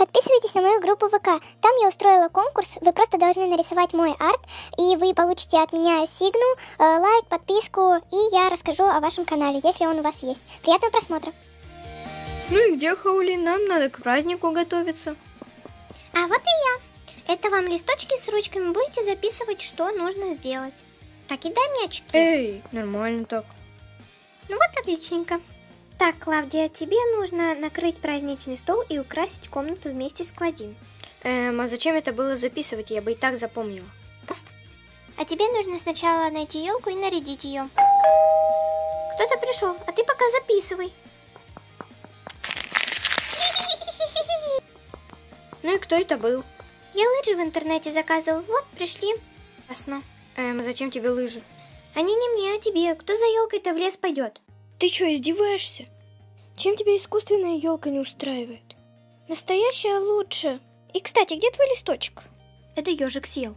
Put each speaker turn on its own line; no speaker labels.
Подписывайтесь на мою группу ВК. Там я устроила конкурс. Вы просто должны нарисовать мой арт, и вы получите от меня сигну, лайк, подписку, и я расскажу о вашем канале, если он у вас есть. Приятного просмотра.
Ну и где Хаули? Нам надо к празднику готовиться.
А вот и я. Это вам листочки с ручками. Будете записывать, что нужно сделать. Так, и дай мячики.
Эй, нормально так.
Ну вот отличненько. Так, Клавдия, тебе нужно накрыть праздничный стол и украсить комнату вместе с Клодин.
А зачем это было записывать? Я бы и так запомнила.
Просто. А тебе нужно сначала найти елку и нарядить ее. Кто-то пришел, а ты пока записывай.
Ну и кто это был?
Я лыжи в интернете заказывал, вот, пришли.
Ясно. Зачем тебе лыжи?
Они не мне, а тебе. Кто за елкой-то в лес пойдет?
Ты что, издеваешься? Чем тебя искусственная елка не устраивает? Настоящая лучше. И, кстати, где твой листочек?
Это ежик съел.